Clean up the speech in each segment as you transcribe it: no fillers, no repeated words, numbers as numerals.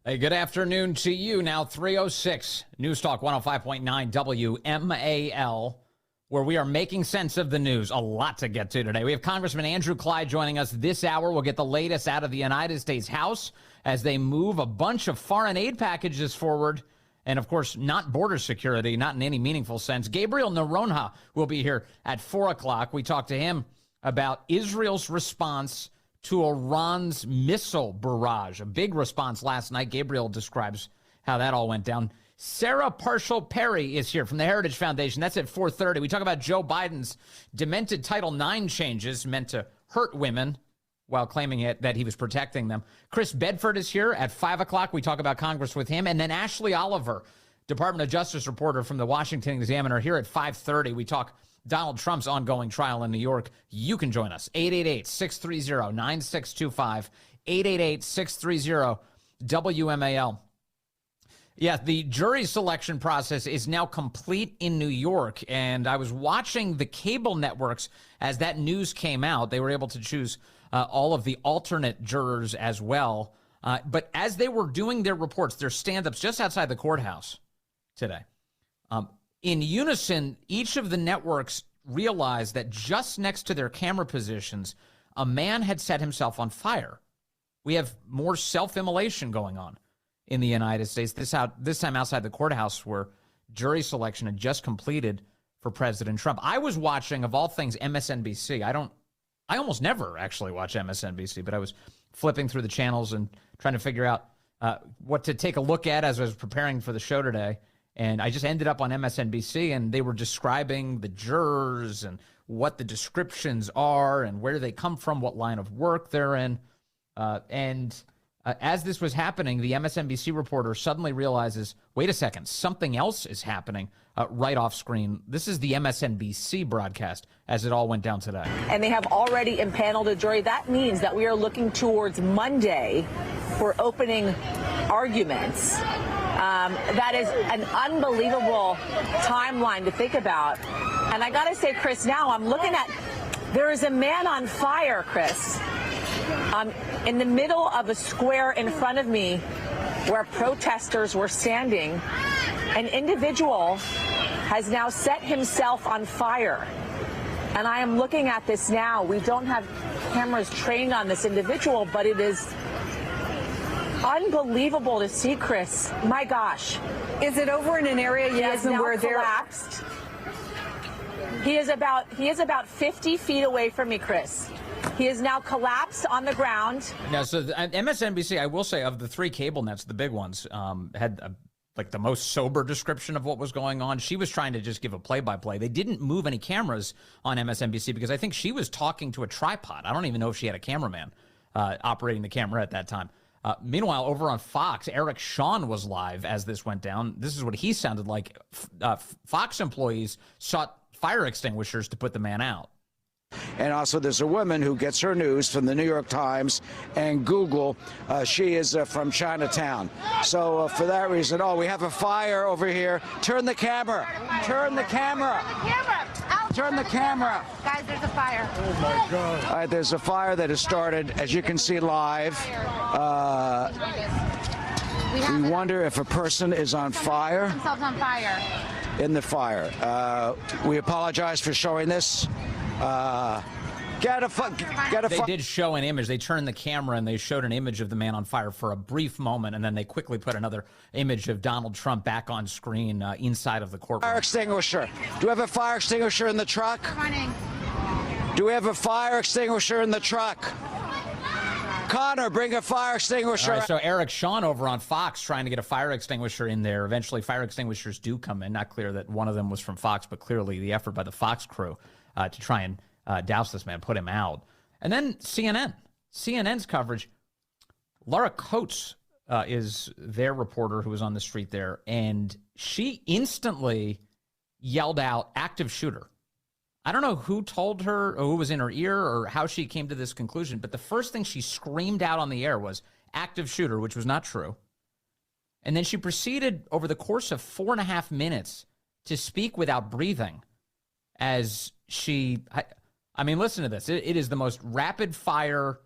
Hey, good afternoon to you. Now 3:06 News Talk 105.9 WMAL, where we are making sense of the news. A lot to get to today. We have Congressman Andrew Clyde joining us this hour. We'll get the latest out of the United States House as they move a bunch of foreign aid packages forward. And, of course, not border security, not in any meaningful sense. Gabriel Noronha will be here at 4 o'clock. We talked to him about Israel's response to Iran's missile barrage. A big response last night. Gabriel describes how that all went down. Sarah Parshall-Perry is here from the Heritage Foundation. That's at 4:30. We talk about Joe Biden's demented Title IX changes meant to hurt women while claiming that he was protecting them. Chris Bedford is here at 5 o'clock. We talk about Congress with him. And then Ashley Oliver, Department of Justice reporter from the Washington Examiner, here at 5:30. We talk Donald Trump's ongoing trial in New York. You can join us. 888-630-9625. 888-630-WMAL. Yeah, the jury selection process is now complete in New York, and I was watching the cable networks as that news came out. They were able to choose all of the alternate jurors as well. But as they were doing their reports, their stand-ups just outside the courthouse today, in unison, each of the networks realized that just next to their camera positions, a man had set himself on fire. We have more self-immolation going on in the United States, this time outside the courthouse where jury selection had just completed for President Trump. I was watching, of all things, MSNBC. I almost never actually watch MSNBC, but I was flipping through the channels and trying to figure out what to take a look at as I was preparing for the show today. And I just ended up on MSNBC, and they were describing the jurors and what the descriptions are and where they come from, what line of work they're in. As this was happening, the MSNBC reporter suddenly realizes, wait a second, something else is happening right off screen. This is the MSNBC broadcast as it all went down today. And they have already impaneled a jury. That means that we are looking towards Monday for opening arguments. That is an unbelievable timeline to think about. And I got to say, Chris, now I'm looking at, there is a man on fire, Chris, in the middle of a square in front of me where protesters were standing. An individual has now set himself on fire. And I am looking at this now. We don't have cameras trained on this individual, but it is unbelievable to see, Chris. My gosh. Is it over in an area where they're collapsed? He is about 50 feet away from me, Chris. He is now collapsed on the ground. Now, so MSNBC, I will say, of the three cable nets, the big ones, had like the most sober description of what was going on. She was trying to just give a play-by-play. They didn't move any cameras on MSNBC because I think she was talking to a tripod. I don't even know if she had a cameraman operating the camera at that time. Meanwhile, over on Fox, Eric Shawn was live as this went down. This is what he sounded like. Fox employees sought fire extinguishers to put the man out. And also there's a woman who gets her news from the New York Times and Google. She is from Chinatown. So for that reason, we have a fire over here. Turn the camera. Turn the camera. Turn the camera. Guys, there's a fire. Oh, my God. All right, there's a fire that has started, as you can see live. We wonder if a person is on fire. Themselves on fire. In the fire. We apologize for showing this. They did show an image. They turned the camera and they showed an image of the man on fire for a brief moment, and then they quickly put another image of Donald Trump back on screen inside of the courtroom. Fire extinguisher. Do we have a fire extinguisher in the truck? Running. Do we have a fire extinguisher in the truck? Connor, bring a fire extinguisher. All right, so Eric Shawn over on Fox trying to get a fire extinguisher in there. Eventually, fire extinguishers do come in. Not clear that one of them was from Fox, but clearly the effort by the Fox crew to try and douse this man, put him out. And then CNN's coverage. Laura Coates is their reporter who was on the street there, and she instantly yelled out, "active shooter." I don't know who told her or who was in her ear or how she came to this conclusion, but the first thing she screamed out on the air was active shooter, which was not true. And then she proceeded over the course of 4.5 minutes to speak without breathing as she, I mean, listen to this. It is the most rapid fire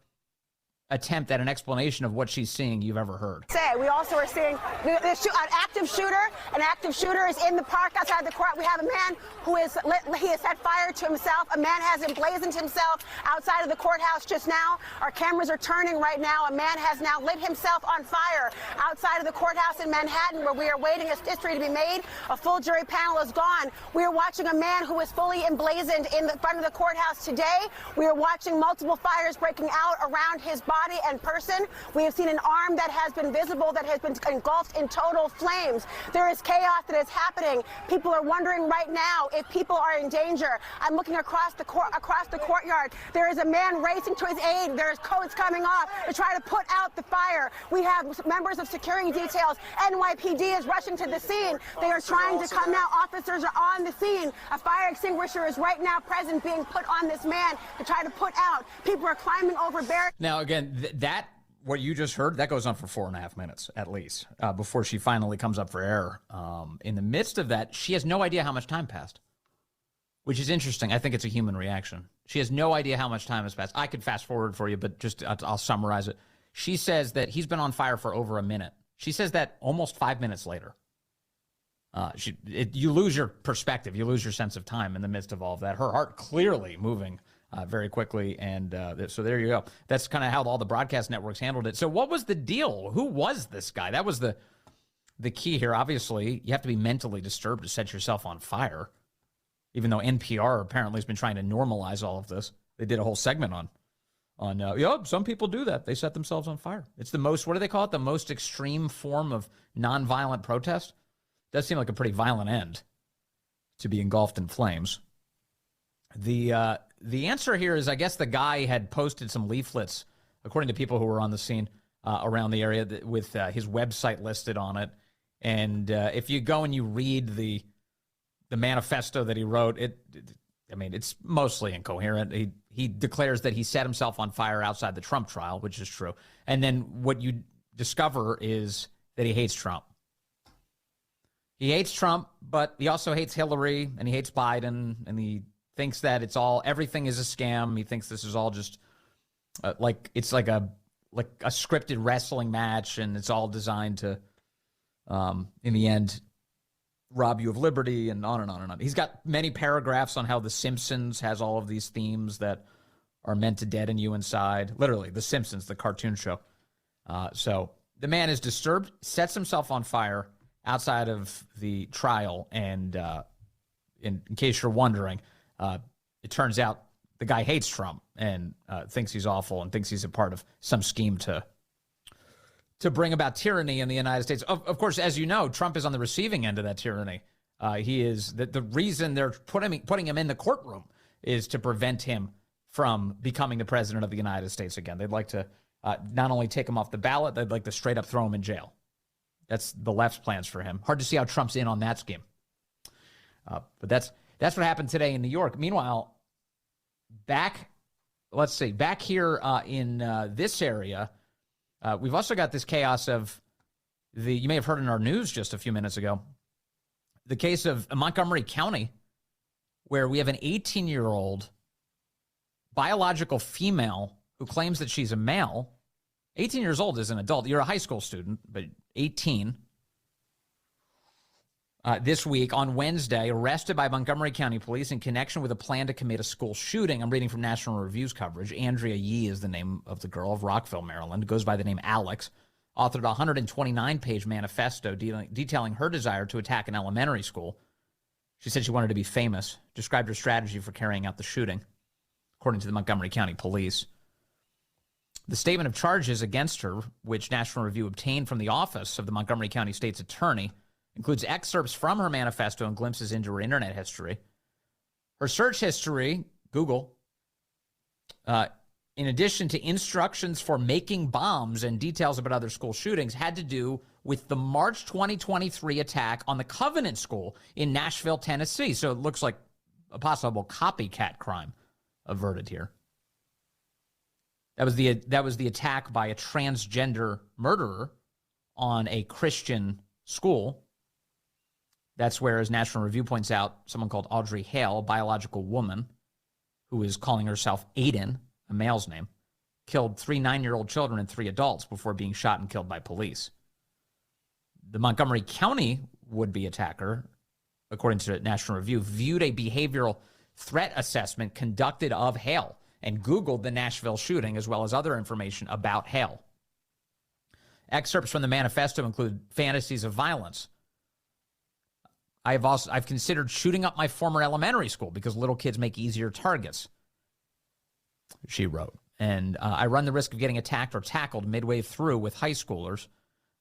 attempt at an explanation of what she's seeing you've ever heard. We also are seeing an active shooter. An active shooter is in the park outside the court. We have a man who he has set fire to himself. A man has emblazoned himself outside of the courthouse just now. Our cameras are turning right now. A man has now lit himself on fire outside of the courthouse in Manhattan, where we are waiting for history to be made. A full jury panel is gone. We are watching a man who is fully emblazoned in the front of the courthouse today. We are watching multiple fires breaking out around his body and person. We have seen an arm that has been visible, that has been engulfed in total flames. There is chaos that is happening. People are wondering right now if people are in danger. I'm looking across the courtyard. There is a man racing to his aid. There's coats coming off to try to put out the fire. We have members of security details. NYPD is rushing to the scene. They are trying to come now. Officers are on the scene. A fire extinguisher is right now present, being put on this man to try to put out. People are climbing over barricades. Now, again, that what you just heard, that goes on for 4.5 minutes at least before she finally comes up for air. In the midst of that, she has no idea how much time passed, which is interesting. I think it's a human reaction. She has no idea how much time has passed. I could fast forward for you, but just I'll summarize it. She says that he's been on fire for over a minute. She says that almost 5 minutes later. You lose your perspective. You lose your sense of time in the midst of all of that. Her heart clearly moving very quickly, and so there you go. That's kind of how all the broadcast networks handled it. So what was the deal? Who was this guy? That was the key here. Obviously, you have to be mentally disturbed to set yourself on fire, even though NPR apparently has been trying to normalize all of this. They did a whole segment on some people do that. They set themselves on fire. It's the most, what do they call it? The most extreme form of nonviolent protest. Does seem like a pretty violent end to be engulfed in flames. The answer here is, I guess the guy had posted some leaflets, according to people who were on the scene around the area, with his website listed on it. And if you go and you read the manifesto that he wrote, it's mostly incoherent. He declares that he set himself on fire outside the Trump trial, which is true. And then what you discover is that he hates Trump. He hates Trump, but he also hates Hillary, and he hates Biden, and he thinks that everything is a scam. He thinks this is all just like a scripted wrestling match, and it's all designed to, in the end, rob you of liberty, and on and on and on. He's got many paragraphs on how The Simpsons has all of these themes that are meant to deaden you inside. Literally, The Simpsons, the cartoon show. So the man is disturbed, sets himself on fire outside of the trial, and in case you're wondering, it turns out the guy hates Trump and thinks he's awful and thinks he's a part of some scheme to bring about tyranny in the United States. Of course, as you know, Trump is on the receiving end of that tyranny. He is the reason they're putting him in the courtroom is to prevent him from becoming the president of the United States again. They'd like to not only take him off the ballot, they'd like to straight up throw him in jail. That's the left's plans for him. Hard to see how Trump's in on that scheme. But that's what happened today in New York. Meanwhile, back here in this area, we've also got this chaos of you may have heard in our news just a few minutes ago, the case of Montgomery County, where we have an 18-year-old biological female who claims that she's a male. 18 years old is an adult. You're a high school student, but 18. This week, on Wednesday, arrested by Montgomery County Police in connection with a plan to commit a school shooting. I'm reading from National Review's coverage. Andrea Yee is the name of the girl, of Rockville, Maryland. Goes by the name Alex. Authored a 129-page manifesto detailing her desire to attack an elementary school. She said she wanted to be famous. Described her strategy for carrying out the shooting, according to the Montgomery County Police. The statement of charges against her, which National Review obtained from the office of the Montgomery County State's Attorney, includes excerpts from her manifesto and glimpses into her internet history. Her search history, Google, in addition to instructions for making bombs and details about other school shootings, had to do with the March 2023 attack on the Covenant School in Nashville, Tennessee. So it looks like a possible copycat crime averted here. That was the attack by a transgender murderer on a Christian school. That's where, as National Review points out, someone called Audrey Hale, a biological woman who is calling herself Aiden, a male's name, killed 3 9-year-old children and 3 adults before being shot and killed by police. The Montgomery County would-be attacker, according to National Review, viewed a behavioral threat assessment conducted of Hale and Googled the Nashville shooting as well as other information about Hale. Excerpts from the manifesto include fantasies of violence. I've considered shooting up my former elementary school because little kids make easier targets, she wrote. And I run the risk of getting attacked or tackled midway through with high schoolers.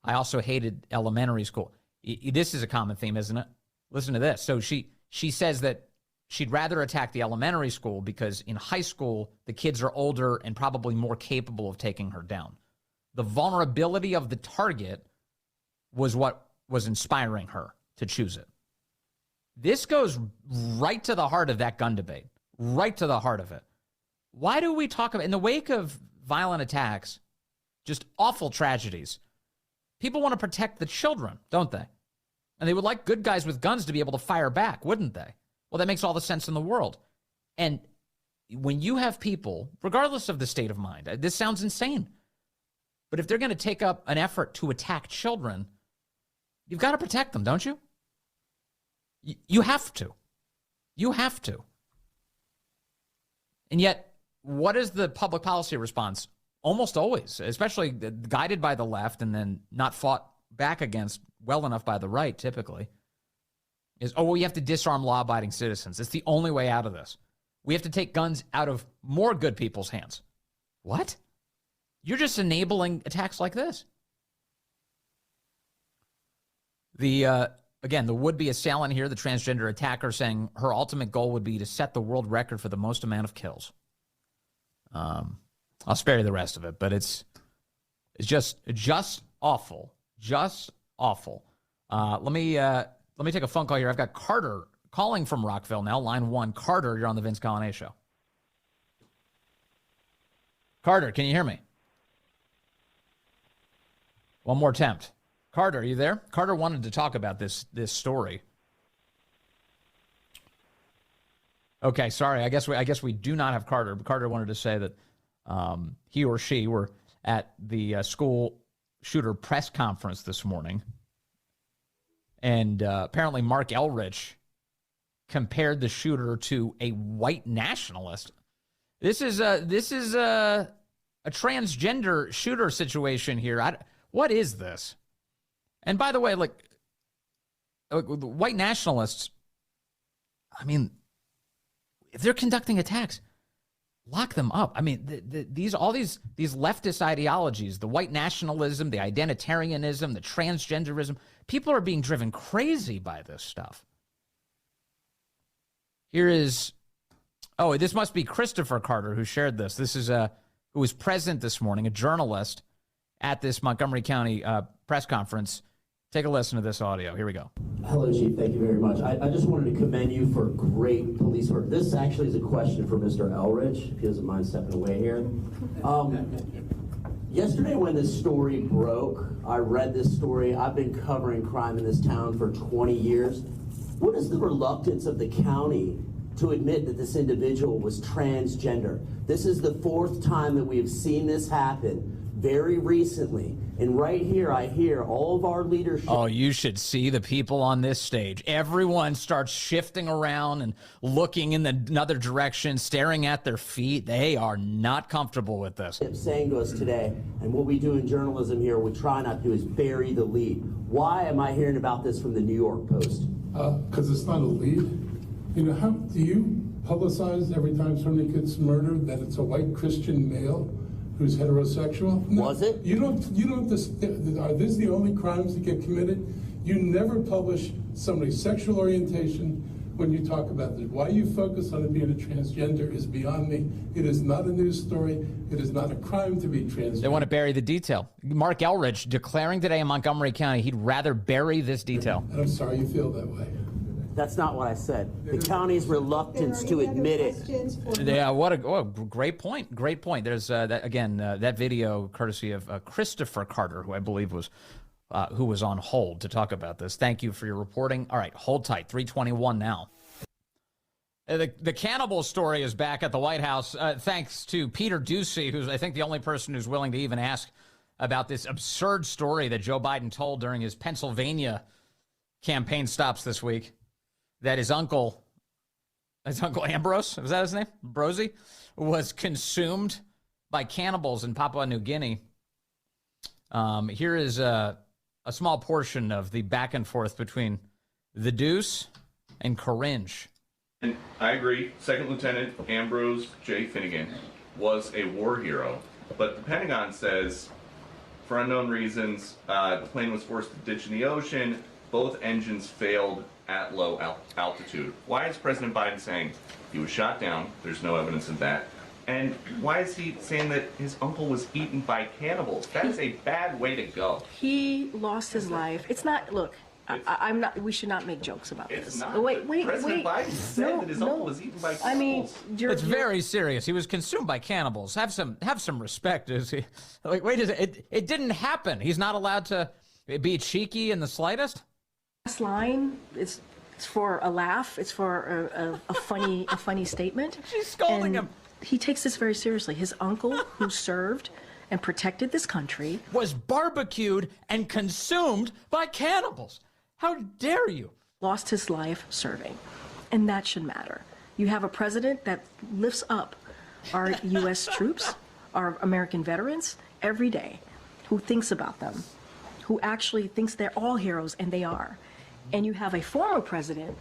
I also hated elementary school. This is a common theme, isn't it? Listen to this. So she says that she'd rather attack the elementary school because in high school, the kids are older and probably more capable of taking her down. The vulnerability of the target was what was inspiring her to choose it. This goes right to the heart of that gun debate, right to the heart of it. Why do we talk about, in the wake of violent attacks, just awful tragedies, people want to protect the children, don't they? And they would like good guys with guns to be able to fire back, wouldn't they? Well, that makes all the sense in the world. And when you have people, regardless of the state of mind, this sounds insane, but if they're going to take up an effort to attack children, you've got to protect them, don't you? You have to. You have to. And yet, what is the public policy response? Almost always, especially guided by the left and then not fought back against well enough by the right, typically, is, oh, well, you have to disarm law-abiding citizens. It's the only way out of this. We have to take guns out of more good people's hands. What? You're just enabling attacks like this. Again, the would-be assailant here, the transgender attacker, saying her ultimate goal would be to set the world record for the most amount of kills. I'll spare you the rest of it, but it's just awful, just awful. Let me take a phone call here. I've got Carter calling from Rockville now, line 1. Carter, you're on the Vince Colonnese Show. Carter, can you hear me? One more attempt. Carter, are you there? Carter wanted to talk about this story. Okay, sorry. I guess we do not have Carter, but Carter wanted to say that he or she were at the school shooter press conference this morning, and apparently Mark Elrich compared the shooter to a white nationalist. This is a transgender shooter situation here. What is this? And by the way, like white nationalists, I mean, if they're conducting attacks, lock them up. I mean, these leftist ideologies, the white nationalism, the identitarianism, the transgenderism, people are being driven crazy by this stuff. Here is, this must be Christopher Carter who shared this. This is who was present this morning, a journalist at this Montgomery County press conference. Take a listen to this audio. Here we go. Hello, Chief. Thank you very much. I just wanted to commend you for great police work. This actually is a question for Mr. Elrich, if he doesn't mind stepping away here. Yesterday when this story broke, I read this story. I've been covering crime in this town for 20 years. What is the reluctance of the county to admit that this individual was transgender? This is the 4th time that we have seen this happen very recently. And right here, I hear all of our leadership. Oh, you should see the people on this stage. Everyone starts shifting around and looking in another direction, staring at their feet. They are not comfortable with this. Saying to us today, and what we do in journalism here, we try not to do, is bury the lead. Why am I hearing about this from the New York Post? Because it's not a lead. You know, how do you publicize every time somebody gets murdered that it's a white Christian male who's heterosexual? No, was it? You don't, are these the only crimes that get committed? You never publish somebody's sexual orientation when you talk about this. Why you focus on it being a transgender is beyond me. It is not a news story. It is not a crime to be transgender. They want to bury the detail. Mark Elrich declaring today in Montgomery County he'd rather bury this detail. And I'm sorry you feel that way. That's not what I said. The county's reluctance to admit it. Yeah, what a great point. Great point. There's that video courtesy of Christopher Carter, who I believe was who was on hold to talk about this. Thank you for your reporting. All right, hold tight. 321 now. The cannibal story is back at the White House, thanks to Peter Doocy, who's, I think, the only person who's willing to even ask about this absurd story that Joe Biden told during his Pennsylvania campaign stops this week, that his uncle Ambrose, was that his name? Bosie, was consumed by cannibals in Papua New Guinea. Here is a small portion of the back and forth between the Deuce and Karinge. And I agree, Second Lieutenant Ambrose J. Finnegan was a war hero, but the Pentagon says, for unknown reasons, the plane was forced to ditch in the ocean. Both engines failed at low altitude. Why is President Biden saying he was shot down? There's no evidence of that. And why is he saying that his uncle was eaten by cannibals? That is a bad way to go. He lost his life. It's not, look, I'm not. We should not make jokes about It's this. not. Wait. President Biden said that his uncle was eaten by cannibals. It's very serious. He was consumed by cannibals. Have some respect. Is he? Like, wait, it didn't happen. He's not allowed to be cheeky in the slightest. Last line is for a laugh. It's for a funny statement. She's scolding him. He takes this very seriously. His uncle, who served and protected this country, was barbecued and consumed by cannibals. How dare you? Lost his life serving. And that should matter. You have a president that lifts up our U.S. troops, our American veterans, every day, who thinks about them, who actually thinks they're all heroes, and they are. And you have a former president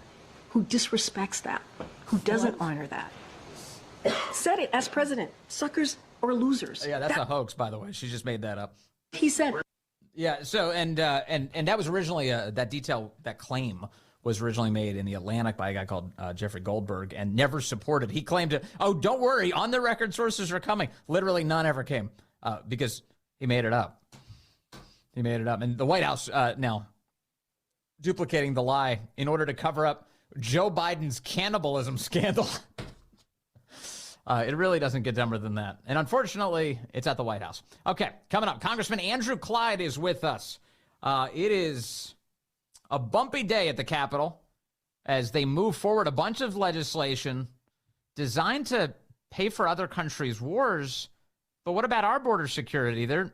who disrespects that, who doesn't honor that. Said it as president, suckers or losers. Yeah, that's a hoax, by the way. She just made that up. He said. Yeah. So and that was originally that claim was originally made in the Atlantic by a guy called Jeffrey Goldberg and never supported. He claimed to, oh, don't worry, on the record sources are coming. Literally none ever came because he made it up. He made it up, and the White House now duplicating the lie in order to cover up Joe Biden's cannibalism scandal. It really doesn't get dumber than that. And unfortunately, it's at the White House. Okay, coming up, Congressman Andrew Clyde is with us. It is a bumpy day at the Capitol as they move forward a bunch of legislation designed to pay for other countries' wars. But what about our border security? They're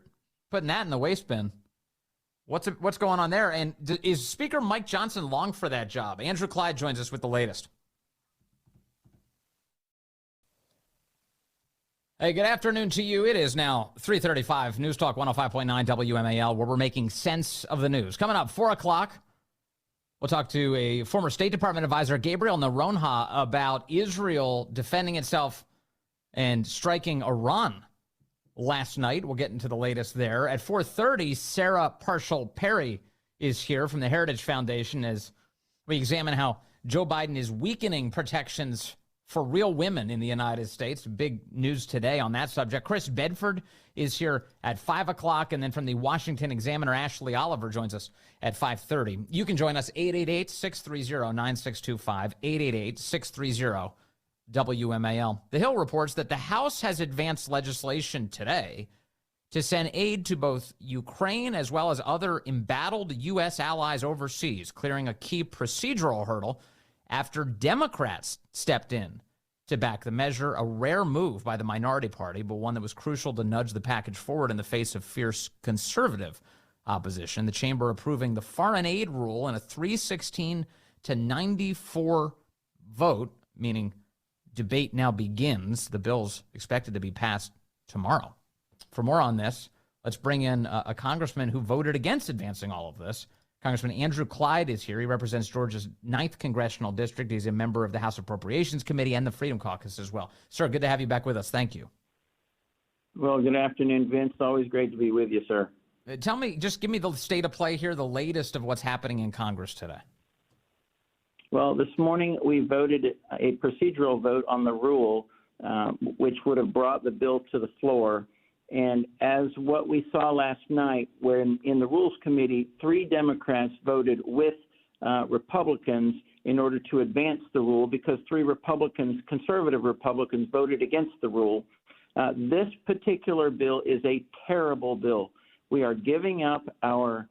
putting that in the waste bin. What's going on there? And is Speaker Mike Johnson long for that job? Andrew Clyde joins us with the latest. Hey, good afternoon to you. It is now 3:35, News Talk 105.9 WMAL, where we're making sense of the news. Coming up, 4 o'clock, we'll talk to a former State Department advisor, Gabriel Noronha, about Israel defending itself and striking Iran last night. We'll get into the latest there. At 4:30, Sarah Parshall-Perry is here from the Heritage Foundation as we examine how Joe Biden is weakening protections for real women in the United States. Big news today on that subject. Chris Bedford is here at 5 o'clock, and then from the Washington Examiner, Ashley Oliver joins us at 5:30. You can join us, 888-630-9625, 888-630-WMAL. The Hill reports that the House has advanced legislation today to send aid to both Ukraine as well as other embattled U.S. allies overseas, clearing a key procedural hurdle after Democrats stepped in to back the measure, a rare move by the minority party, but one that was crucial to nudge the package forward in the face of fierce conservative opposition. The chamber approving the foreign aid rule in a 316 to 94 vote, meaning debate now begins. The bill's expected to be passed tomorrow. For more on this, let's bring in a congressman who voted against advancing all of this. Congressman Andrew Clyde is here. He represents Georgia's 9th Congressional District. He's a member of the House Appropriations Committee and the Freedom Caucus as well. Sir, good to have you back with us. Thank you. Well, good afternoon, Vince. Always great to be with you, sir. Tell me, just give me the state of play here, the latest of what's happening in Congress today. Well, this morning we voted a procedural vote on the rule, which would have brought the bill to the floor. And as what we saw last night, where in the Rules Committee, 3 Democrats voted with Republicans in order to advance the rule because 3 Republicans, conservative Republicans, voted against the rule. This particular bill is a terrible bill. We are giving up our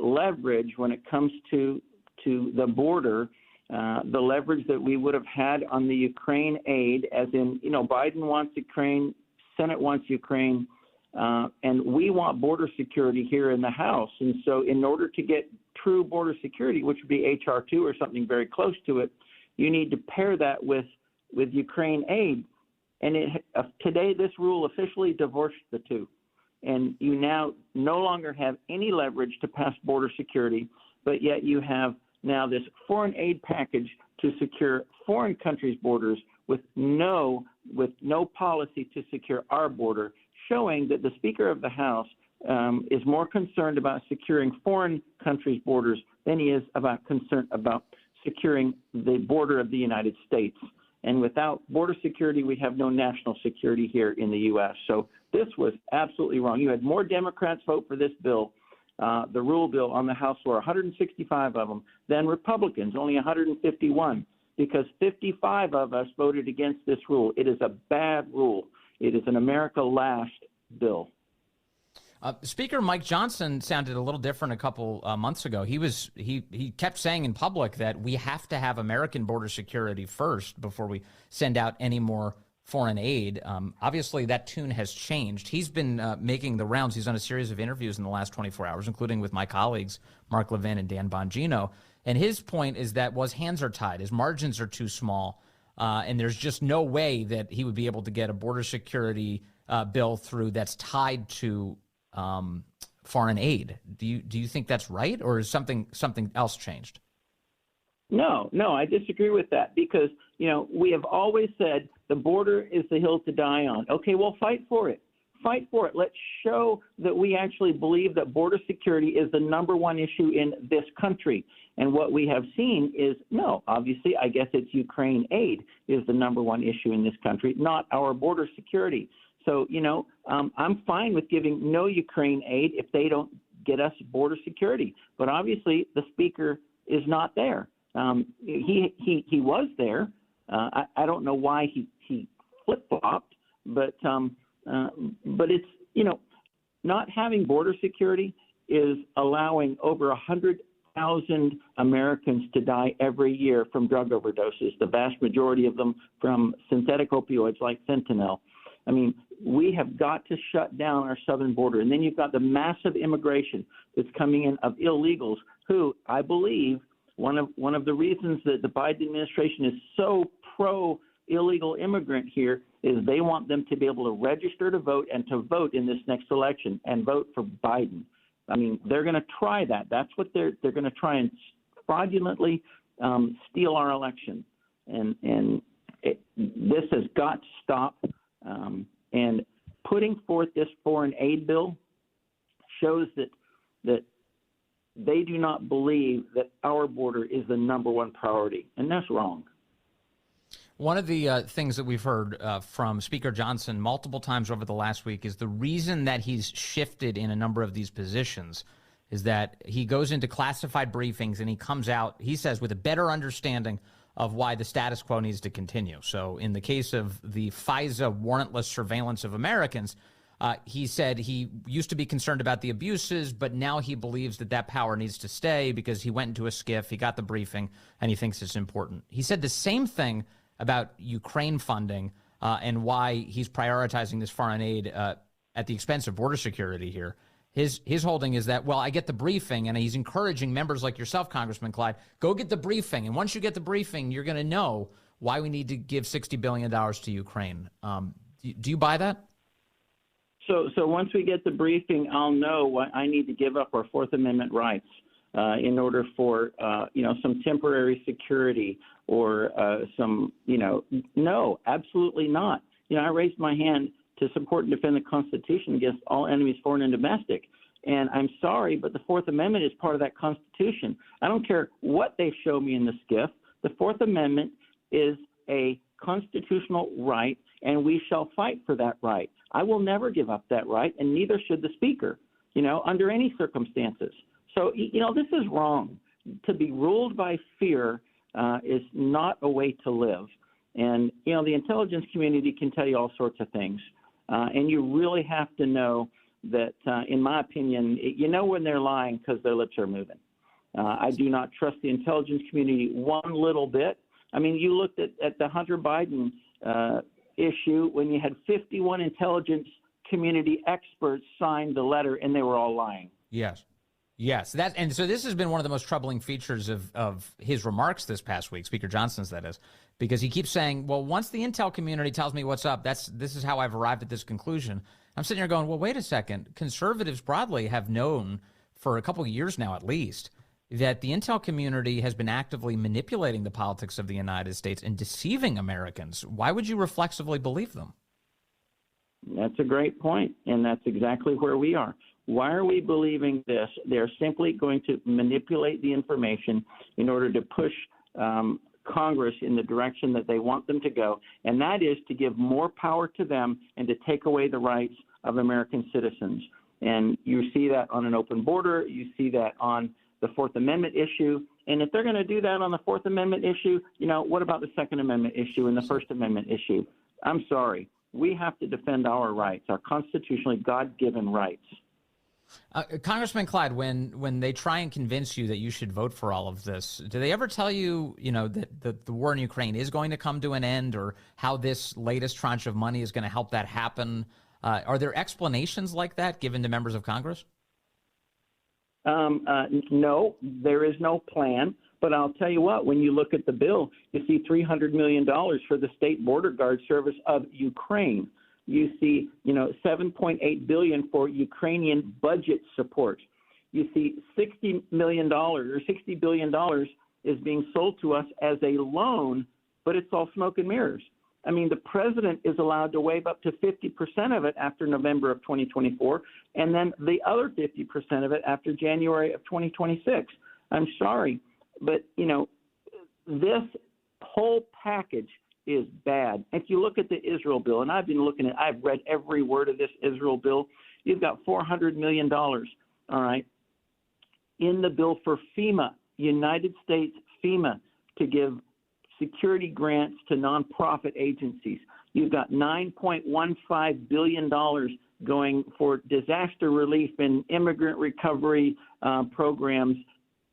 leverage when it comes to the border the leverage that we would have had on the Ukraine aid, as in, Biden wants Ukraine, Senate wants Ukraine, and we want border security here in the House. And so in order to get true border security, which would be H.R. 2 or something very close to it, you need to pair that with Ukraine aid. And today this rule officially divorced the two. And you now no longer have any leverage to pass border security, but yet you have now this foreign aid package to secure foreign countries' borders with no policy to secure our border, showing that the Speaker of the House is more concerned about securing foreign countries' borders than he is concerned about securing the border of the United States. And without border security, we have no national security here in the U.S. So this was absolutely wrong. You had more Democrats vote for this bill, the rule bill on the House floor, 165 of them, than Republicans, only 151, because 55 of us voted against this rule. It is a bad rule. It is an America Last bill. Speaker Mike Johnson sounded a little different a couple months ago. He kept saying in public that we have to have American border security first before we send out any more foreign aid. Obviously, that tune has changed. He's been making the rounds. He's done a series of interviews in the last 24 hours, including with my colleagues, Mark Levin and Dan Bongino. And his point is that his hands are tied. His margins are too small. And there's just no way that he would be able to get a border security bill through that's tied to foreign aid. Do you think that's right, or is something else changed? No, I disagree with that, because we have always said the border is the hill to die on. Okay, well, fight for it. Fight for it. Let's show that we actually believe that border security is the number one issue in this country. And what we have seen is, no, obviously, I guess it's Ukraine aid is the number one issue in this country, not our border security. So, I'm fine with giving no Ukraine aid if they don't get us border security. But obviously, the Speaker is not there. He was there. I don't know why he flip-flopped, but it's, not having border security is allowing over 100,000 Americans to die every year from drug overdoses, the vast majority of them from synthetic opioids like fentanyl. I mean, we have got to shut down our southern border. And then you've got the massive immigration that's coming in of illegals who, I believe, one of the reasons that the Biden administration is so pro-illegal immigrant here is they want them to be able to register to vote and to vote in this next election and vote for Biden. I mean, they're going to try that. That's what they're going to try and fraudulently steal our election. And this has got to stop. And putting forth this foreign aid bill shows that they do not believe that our border is the number one priority, and that's wrong. One of the things that we've heard from Speaker Johnson multiple times over the last week is the reason that he's shifted in a number of these positions is that he goes into classified briefings and he comes out, he says, with a better understanding of why the status quo needs to continue. So in the case of the FISA warrantless surveillance of Americans, he said he used to be concerned about the abuses, but now he believes that power needs to stay because he went into a skiff, he got the briefing, and he thinks it's important. He said the same thing about Ukraine funding and why he's prioritizing this foreign aid at the expense of border security here. His holding is that, well, I get the briefing, and he's encouraging members like yourself, Congressman Clyde, go get the briefing. And once you get the briefing, you're going to know why we need to give $60 billion to Ukraine. Do you buy that? So once we get the briefing, I'll know what I need to give up our Fourth Amendment rights in order for, some temporary security or some, no, absolutely not. I raised my hand to support and defend the Constitution against all enemies, foreign and domestic. And I'm sorry, but the Fourth Amendment is part of that Constitution. I don't care what they show me in the skiff. The Fourth Amendment is a constitutional right, and we shall fight for that right. I will never give up that right, and neither should the Speaker, under any circumstances. So, this is wrong. To be ruled by fear is not a way to live. And, the intelligence community can tell you all sorts of things. And you really have to know that, in my opinion, when they're lying because their lips are moving. I do not trust the intelligence community one little bit. I mean, you looked at the Hunter Biden issue when you had 51 intelligence community experts sign the letter, and they were all lying. Yes. Yes. And so this has been one of the most troubling features of his remarks this past week, Speaker Johnson's, that is, because he keeps saying, well, once the intel community tells me what's up, this is how I've arrived at this conclusion. I'm sitting here going, well, wait a second. Conservatives broadly have known for a couple of years now, at least, that the intel community has been actively manipulating the politics of the United States and deceiving Americans. Why would you reflexively believe them? That's a great point, and that's exactly where we are. Why are we believing this? They're simply going to manipulate the information in order to push Congress in the direction that they want them to go, and that is to give more power to them and to take away the rights of American citizens. And you see that on an open border. You see that on the Fourth Amendment issue. And if they're going to do that on the Fourth Amendment issue, what about the Second Amendment issue and the First Amendment issue? I'm sorry. We have to defend our rights, our constitutionally God-given rights. Congressman Clyde, when they try and convince you that you should vote for all of this, do they ever tell you, that the war in Ukraine is going to come to an end, or how this latest tranche of money is going to help that happen? Are there explanations like that given to members of Congress? No, there is no plan. But I'll tell you what, when you look at the bill, you see $300 million for the State Border Guard Service of Ukraine. You see, $7.8 billion for Ukrainian budget support. You see $60 million or $60 billion is being sold to us as a loan, but it's all smoke and mirrors. I mean, the president is allowed to waive up to 50% of it after November of 2024, and then the other 50% of it after January of 2026. I'm sorry, but, this whole package is bad. If you look at the Israel bill, and I've read every word of this Israel bill, you've got $400 million, all right, in the bill for FEMA, United States FEMA, to give security grants to nonprofit agencies. You've got $9.15 billion going for disaster relief and immigrant recovery programs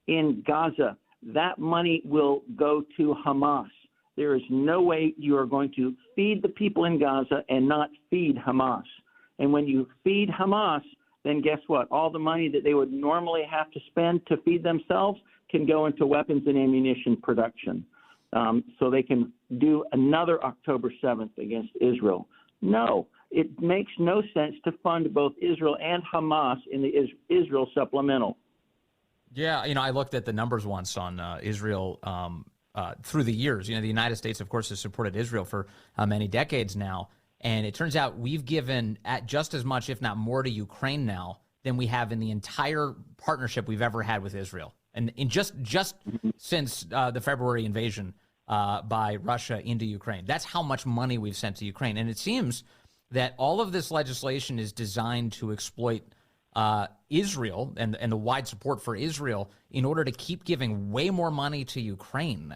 in Gaza. That money will go to Hamas. There is no way you are going to feed the people in Gaza and not feed Hamas. And when you feed Hamas, then guess what? All the money that they would normally have to spend to feed themselves can go into weapons and ammunition production. So they can do another October 7th against Israel. No, it makes no sense to fund both Israel and Hamas in the Israel supplemental. Yeah, I looked at the numbers once on Israel through the years. The United States, of course, has supported Israel for many decades now. And it turns out we've given just as much, if not more, to Ukraine now than we have in the entire partnership we've ever had with Israel. And in just since the February invasion by Russia into Ukraine. That's how much money we've sent to Ukraine. And it seems that all of this legislation is designed to exploit Israel and the wide support for Israel in order to keep giving way more money to Ukraine.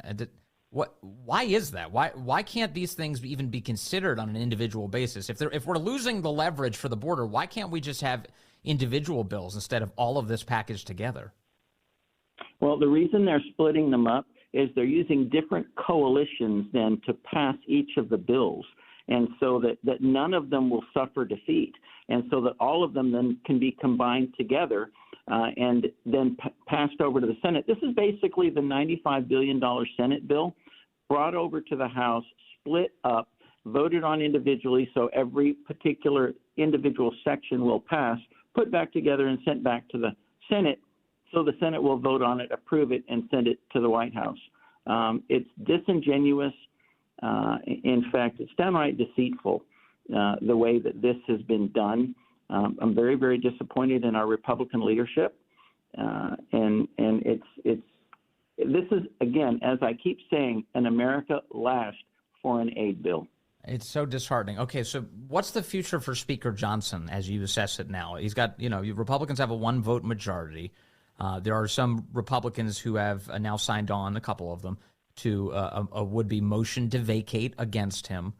Why is that? Why can't these things even be considered on an individual basis? If we're losing the leverage for the border, why can't we just have individual bills instead of all of this packaged together? Well, the reason they're splitting them up is they're using different coalitions then to pass each of the bills, and so that none of them will suffer defeat, and so that all of them then can be combined together and then passed over to the Senate. This is basically the $95 billion Senate bill brought over to the House, split up, voted on individually, so every particular individual section will pass, put back together and sent back to the Senate, so the Senate will vote on it, approve it, and send it to the White House. It's disingenuous. In fact, it's downright deceitful, the way that this has been done. I'm very, very disappointed in our Republican leadership. And this is, again, as I keep saying, an America Last foreign aid bill. It's so disheartening. Okay, so what's the future for Speaker Johnson as you assess it now? He's got, Republicans have a one-vote majority. There are some Republicans who have now signed on, a couple of them, to a would-be motion to vacate against him.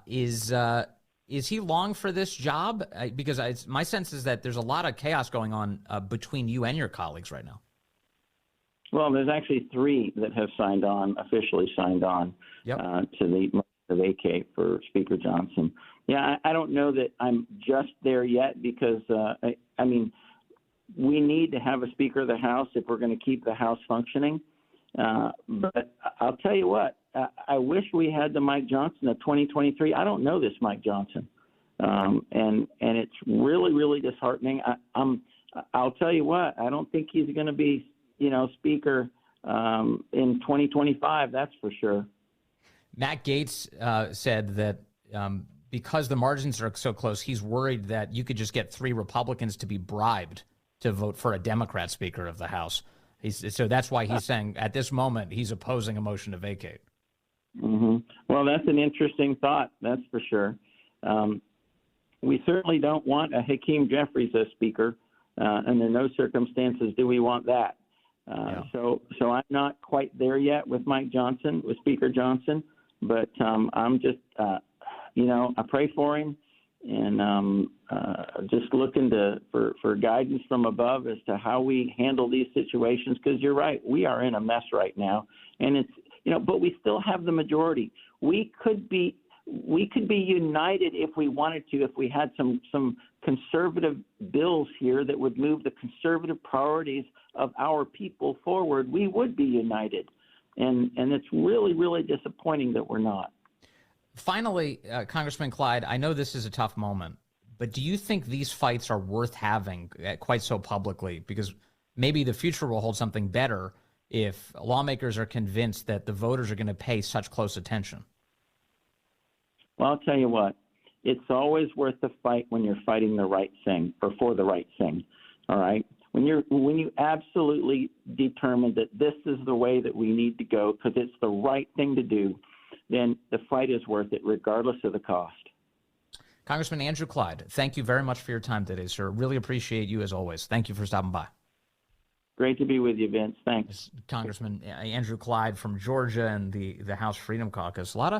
Is he long for this job? Because my sense is that there's a lot of chaos going on between you and your colleagues right now. Well, there's actually 3 that have officially signed on to vacate for Speaker Johnson. Yeah, I don't know that I'm just there yet because, I mean, we need to have a Speaker of the House if we're going to keep the House functioning. But I'll tell you what, I wish we had the Mike Johnson of 2023. I don't know this Mike Johnson. And it's really, really disheartening. I'll tell you what, I don't think he's going to be, Speaker in 2025. That's for sure. Matt Gaetz said that because the margins are so close, he's worried that you could just get 3 Republicans to be bribed to vote for a Democrat Speaker of the House. So that's why he's saying at this moment he's opposing a motion to vacate. Mm-hmm. Well, that's an interesting thought. That's for sure. We certainly don't want a Hakeem Jeffries as Speaker. Under no circumstances do we want that. So I'm not quite there yet with Mike Johnson, with Speaker Johnson, but I'm just, I pray for him and just looking for guidance from above as to how we handle these situations. Because you're right, we are in a mess right now, and it's but we still have the majority. We could be united if we wanted to, if we had some conservative bills here that would move the conservative priorities of our people forward. We would be united. And it's really, really disappointing that we're not. Finally, Congressman Clyde, I know this is a tough moment, but do you think these fights are worth having quite so publicly? Because maybe the future will hold something better if lawmakers are convinced that the voters are going to pay such close attention. Well, I'll tell you what, it's always worth the fight when you're fighting the right thing or for the right thing. All right. When you absolutely determine that this is the way that we need to go because it's the right thing to do, then the fight is worth it regardless of the cost. Congressman Andrew Clyde, thank you very much for your time today, sir. Really appreciate you as always. Thank you for stopping by. Great to be with you, Vince. Thanks. Congressman Andrew Clyde from Georgia and the House Freedom Caucus. A lot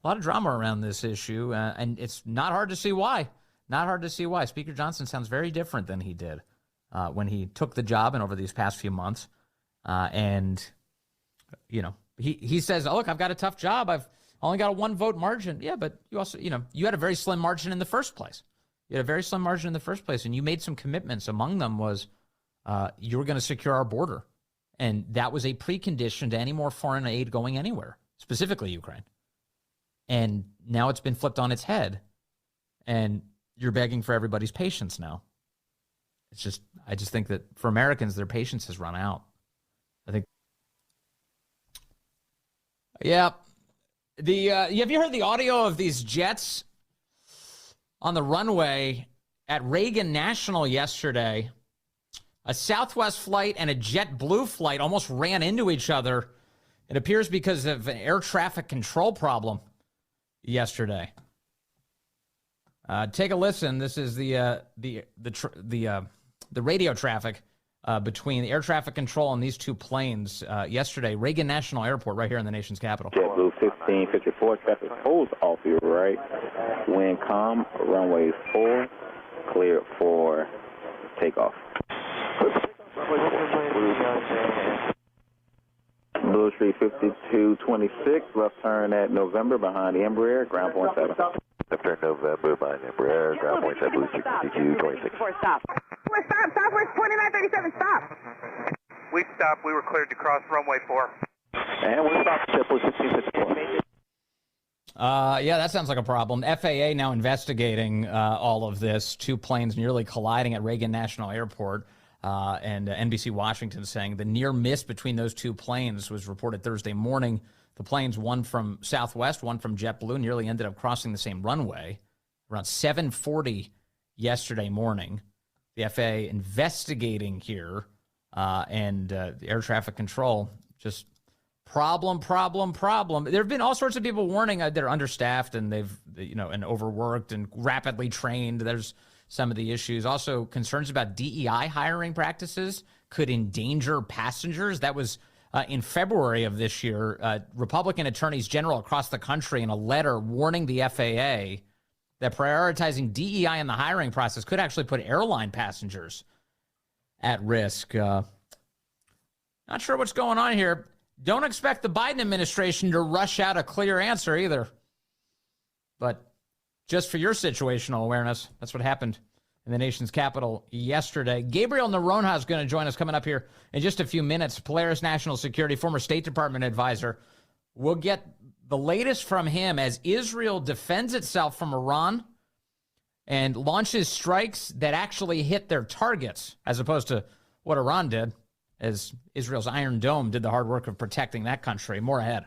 of drama around this issue, and it's not hard to see why. Not hard to see why. Speaker Johnson sounds very different than he did when he took the job and over these past few months. He says, oh, look, I've got a tough job. I've only got a 1-vote margin. Yeah, but you also, you had a very slim margin in the first place. You had a very slim margin in the first place, and you made some commitments. Among them was you were going to secure our border. And that was a precondition to any more foreign aid going anywhere, specifically Ukraine. And now it's been flipped on its head, and you're begging for everybody's patience now. I just think that for Americans, their patience has run out. I think. Yeah. Have you heard the audio of these jets on the runway at Reagan National yesterday? A Southwest flight and a JetBlue flight almost ran into each other. It appears because of an air traffic control problem yesterday. Take a listen. This is the radio traffic between the air traffic control and these two planes yesterday. Reagan National Airport, right here in the nation's capital. JetBlue 1554, traffic pulls off your right. Wind calm, runway 4, cleared for takeoff. Blue Street 5226, left turn at November behind the Embraer, ground point 7. Left turn November behind Embraer, ground point 7, Blue Street 5226. Stop. Southwest 2937, stop. We stopped. We were cleared to cross runway 4. And we stopped JetBlue 1554. Yeah, that sounds like a problem. FAA now investigating all of this. 2 planes nearly colliding at Reagan National Airport. And NBC Washington saying the near miss between those 2 planes was reported Thursday morning. The planes, one from Southwest, one from JetBlue, nearly ended up crossing the same runway around 7:40 yesterday morning. The FAA investigating here, and the air traffic control just problem. There have been all sorts of people warning they're understaffed and they've and overworked and rapidly trained. There's some of the issues. Also, concerns about DEI hiring practices could endanger passengers. That was in February of this year. Republican attorneys general across the country in a letter warning the FAA that prioritizing DEI in the hiring process could actually put airline passengers at risk. Not sure what's going on here. Don't expect the Biden administration to rush out a clear answer either. But just for your situational awareness, that's what happened in the nation's capital yesterday. Gabriel Noronha is going to join us coming up here in just a few minutes. Polaris National Security, former State Department advisor. We'll get the latest from him as Israel defends itself from Iran and launches strikes that actually hit their targets, as opposed to what Iran did, as Israel's Iron Dome did the hard work of protecting that country. More ahead.